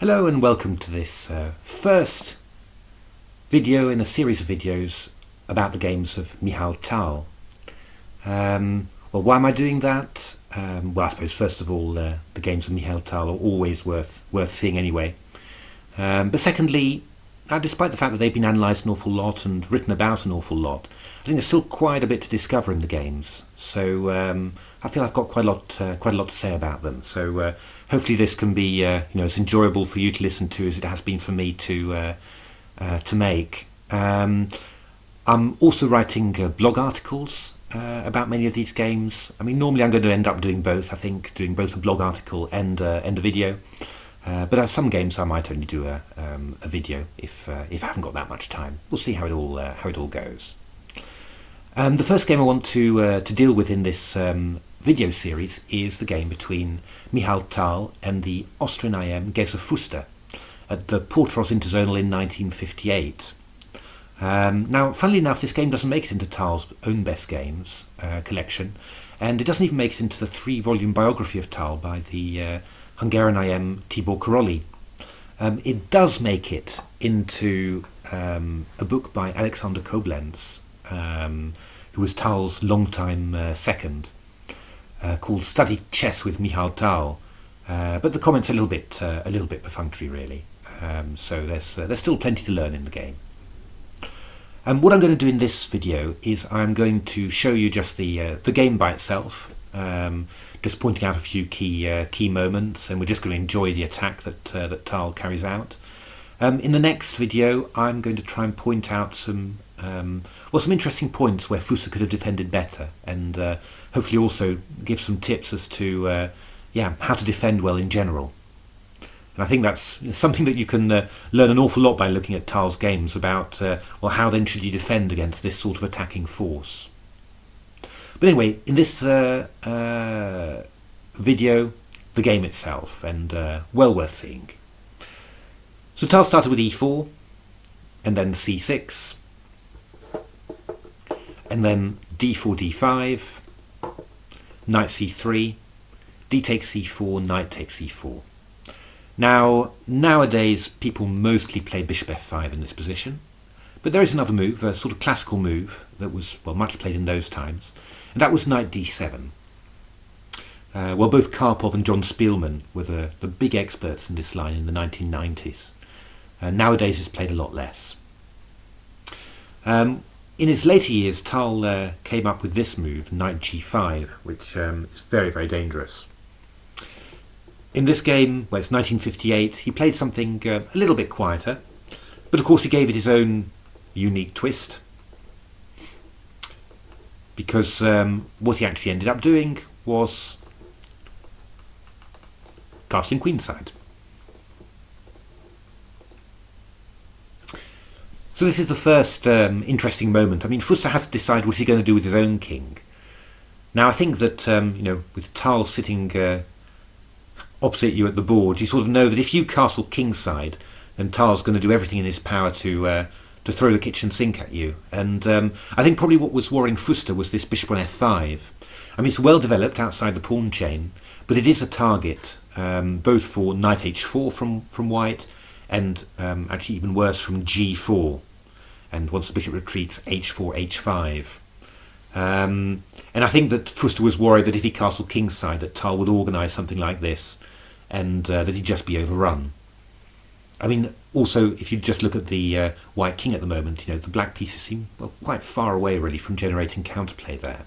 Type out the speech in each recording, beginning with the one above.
Hello and welcome to this first video in a series of videos about the games of Mikhail Tal. Well, why am I doing that? Well, I suppose first of all the games of Mikhail Tal are always worth seeing anyway. But secondly, despite the fact that they've been analysed an awful lot and written about an awful lot, I think there's still quite a bit to discover in the games. So I feel I've got quite a lot to say about them. So hopefully this can be as enjoyable for you to listen to as it has been for me to make. I'm also writing blog articles about many of these games. I mean, normally I'm going to end up doing both. I think doing both a blog article and a video. But some games I might only do a video if I haven't got that much time. We'll see how it all goes. The first game I want to deal with in this video series is the game between Mikhail Tal and the Austrian IM Tal-Fuster at the Portoroz Interzonal in 1958. Now, funnily enough, this game doesn't make it into Tal's own best games collection, and it doesn't even make it into the 3-volume biography of Tal by the Hungarian IM Tibor Karolyi. It does make it into a book by Alexander Koblenz, who was Tal's longtime second, called Study Chess with Mikhail Tal. But the comment's a little bit perfunctory, really. So there's still plenty to learn in the game. And what I'm going to do in this video is I'm going to show you just the game by itself, just pointing out a few key moments, and we're just going to enjoy the attack that Tal carries out. In the next video, I'm going to try and point out some interesting points where Fuster could have defended better, and hopefully also give some tips as to how to defend well in general. And I think that's something that you can learn an awful lot by looking at Tal's games about how then should you defend against this sort of attacking force. But anyway, in this video, the game itself, and well worth seeing. So Tal started with e4, and then c6, and then d4, d5, knight c3, d takes c4, knight takes c4. Now, nowadays, people mostly play bishop f5 in this position, but there is another move, a sort of classical move, that was, much played in those times, and that was knight d7. Both Karpov and John Spielman were the big experts in this line in the 1990s. Nowadays, it's played a lot less. In his later years, Tal came up with this move, knight g5, which is very, very dangerous. In this game, it's 1958, he played something a little bit quieter, but of course he gave it his own unique twist, because what he actually ended up doing was castling queenside. So this is the first interesting moment. I mean, Fuster has to decide what he's going to do with his own king. Now, I think that, with Tal sitting opposite you at the board, you sort of know that if you castle kingside, then Tal's going to do everything in his power to throw the kitchen sink at you. And I think probably what was worrying Fuster was this bishop on f5. I mean, it's well developed outside the pawn chain, but it is a target, both for knight h4 from white, and actually even worse from g4. And once the bishop retreats, h4, h5. And I think that Fuster was worried that if he castled kingside, that Tal would organise something like this, and that he'd just be overrun. I mean, also, if you just look at the white king at the moment, the black pieces seem quite far away, really, from generating counterplay there.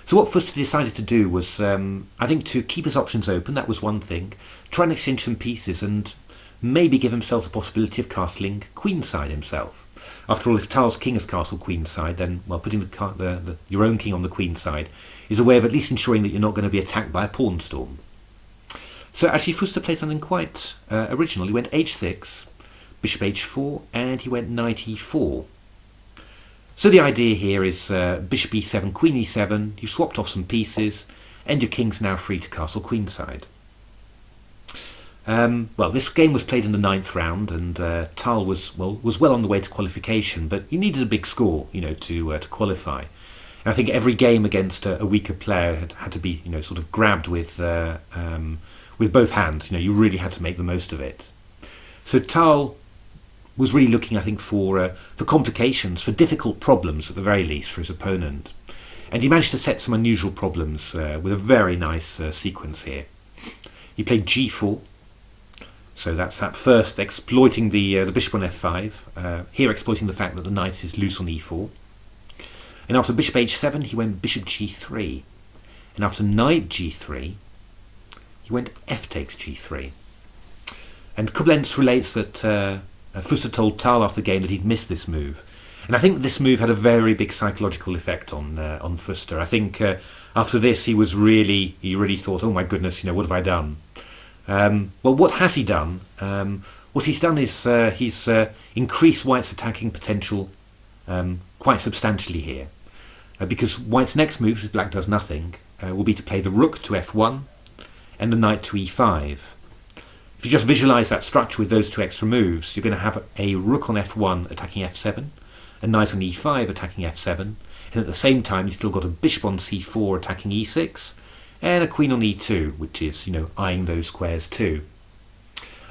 So what Fuster decided to do was, I think, to keep his options open. That was one thing. Try and exchange some pieces, and maybe give himself the possibility of castling queenside himself. After all, if Tal's king has castled queenside, then putting your own king on the queenside is a way of at least ensuring that you're not going to be attacked by a pawn storm. So actually, Fuster played something quite original. He went h6, bishop h4, and he went knight e4. So the idea here is bishop e7, queen e7. You've swapped off some pieces, and your king's now free to castle queenside. This game was played in the 9th round, and Tal was well on the way to qualification, but he needed a big score, to qualify. And I think every game against a weaker player had to be, sort of grabbed with with both hands. You really had to make the most of it. So Tal was really looking, I think, for complications, for difficult problems at the very least for his opponent. And he managed to set some unusual problems with a very nice sequence here. He played g4, so that's that first exploiting the bishop on f5, here exploiting the fact that the knight is loose on e4. And after bishop h7 he went bishop g3, and after knight g3 he went f takes g3. And Koblenz relates that Fuster told Tal after the game that he'd missed this move, and I think this move had a very big psychological effect on Fuster. I think after this he really thought, oh my goodness, what have I done? Well, what has he done? What he's done is he's increased White's attacking potential quite substantially here, because White's next move, if Black does nothing, will be to play the rook to f1 and the knight to e5. If you just visualize that structure with those two extra moves, you're going to have a rook on f1 attacking f7, a knight on e5 attacking f7, and at the same time you've still got a bishop on c4 attacking e6, and a queen on e2, which is, eyeing those squares too.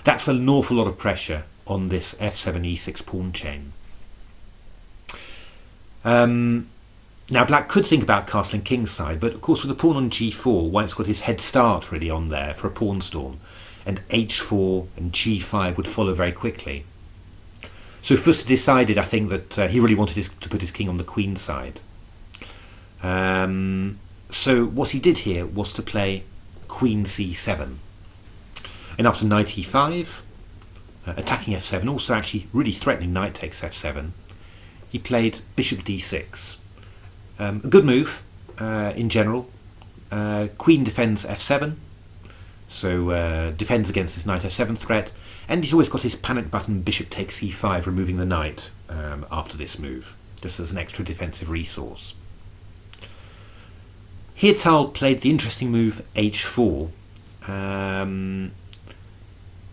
That's an awful lot of pressure on this f7 e6 pawn chain. Now Black could think about castling kingside, but of course with the pawn on g4, White's got his head start really on there for a pawn storm, and h4 and g5 would follow very quickly. So Fuster decided, I think, that he really wanted to put his king on the queen side. So what he did here was to play queen c7, and after knight e5, attacking f7, also actually really threatening knight takes f7, he played bishop d6. A good move in general. Queen defends f7, so defends against this knight f7 threat, and he's always got his panic button bishop takes c5, removing the knight after this move, just as an extra defensive resource. Here Tal played the interesting move h4, and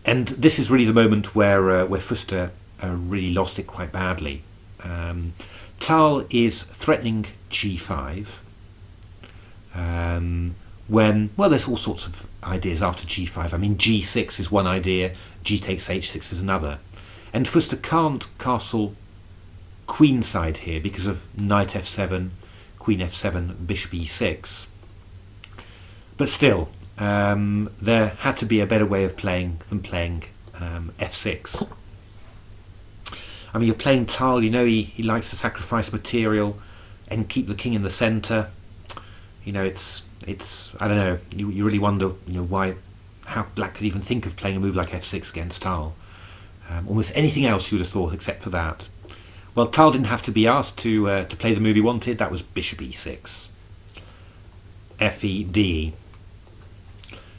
this is really the moment where Fuster really lost it quite badly. Tal is threatening g5 when, well, there's all sorts of ideas after g5. I mean, g6 is one idea, g takes h6 is another, and Fuster can't castle queenside here because of knight f7, queen f7, bishop e6. But still, there had to be a better way of playing than playing f6. I mean, you're playing Tal, he likes to sacrifice material and keep the king in the centre. It's I don't know, you really wonder, how Black could even think of playing a move like f6 against Tal. Almost anything else you would have thought except for that. Well, Tal didn't have to be asked to play the move he wanted. That was bishop e6, f-e-d-e,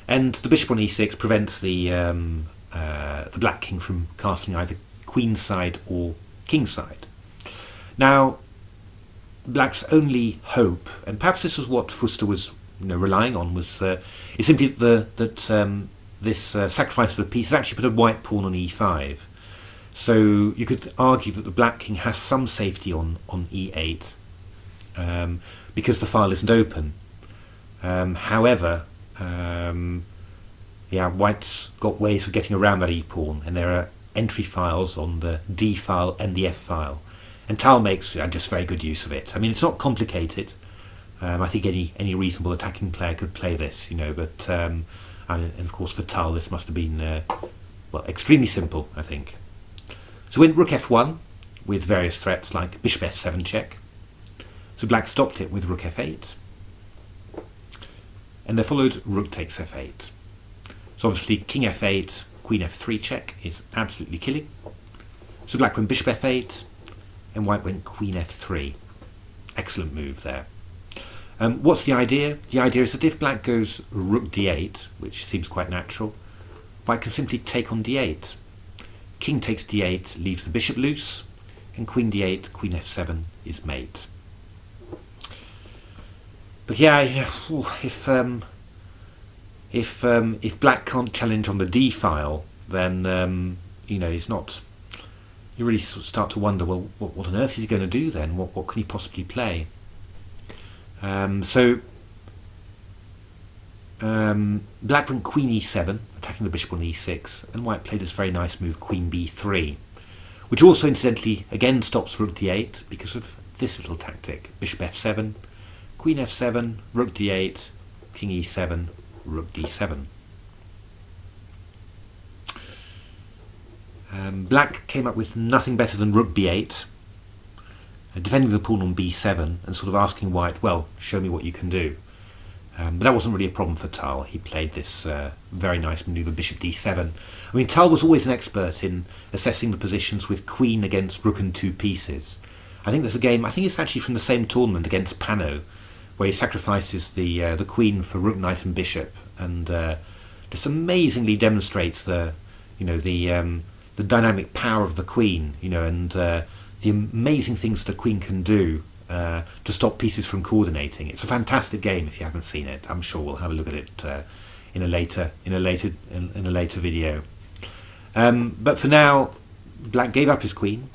and the bishop on e6 prevents the Black king from castling either queenside or kingside. Now, Black's only hope, and perhaps this was what Fuster was relying on, was is simply that this sacrifice of a piece has actually put a white pawn on e5. So you could argue that the Black king has some safety on e8 because the file isn't open. However, White's got ways of getting around that e pawn, and there are entry files on the d file and the f file, and Tal makes just very good use of it. I mean, it's not complicated. I think any reasonable attacking player could play this, but and of course for Tal this must have been extremely simple, I think. So went rook f1 with various threats like bishop f7 check. So Black stopped it with rook f8, and there followed rook takes f8. So obviously king f8, queen f3 check is absolutely killing. So Black went bishop f8, and White went queen f3. Excellent move there. What's the idea? The idea is that if Black goes rook d8, which seems quite natural, White can simply take on d8. King takes d8, leaves the bishop loose, and queen d8, queen f7 is mate. But if Black can't challenge on the d file, then he's not. You really start to wonder, well, what on earth is he going to do then? What can he possibly play? So black went queen e7, attacking the bishop on e6, and white played this very nice move queen b3, which also incidentally again stops rook d8 because of this little tactic. Bishop f7, queen f7, rook d8, king e7, rook d7. Black came up with nothing better than rook b8, defending the pawn on b7 and sort of asking white, well, show me what you can do. But that wasn't really a problem for Tal. He played this very nice manoeuvre, bishop d7. I mean, Tal was always an expert in assessing the positions with queen against rook and two pieces. I think there's a game, I think it's actually from the same tournament against Pano, where he sacrifices the queen for rook, knight and bishop, and just amazingly demonstrates the dynamic power of the queen, and the amazing things the queen can do to stop pieces from coordinating. It's a fantastic game if you haven't seen it. I'm sure we'll have a look at it in a later video. But for now, black gave up his queen,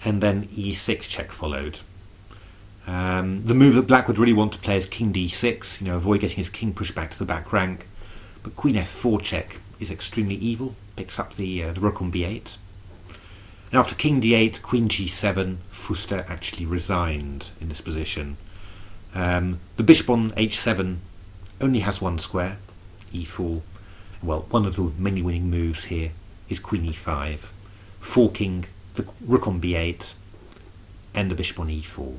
and then e6 check followed. The move that black would really want to play is king d6, avoid getting his king pushed back to the back rank. But queen f4 check is extremely evil, picks up the rook on b8. And after king d8, queen g7, Fuster actually resigned in this position. The bishop on h7 only has one square, e4. Well, one of the many winning moves here is queen e5, forking the rook on b8 and the bishop on e4.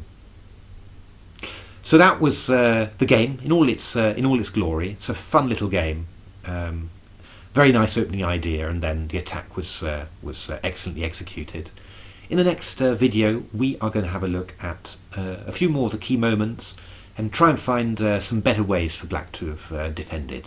So that was the game in all its glory. It's a fun little game. Very nice opening idea, and then the attack was excellently executed. In the next video, we are going to have a look at a few more of the key moments and try and find some better ways for black to have defended.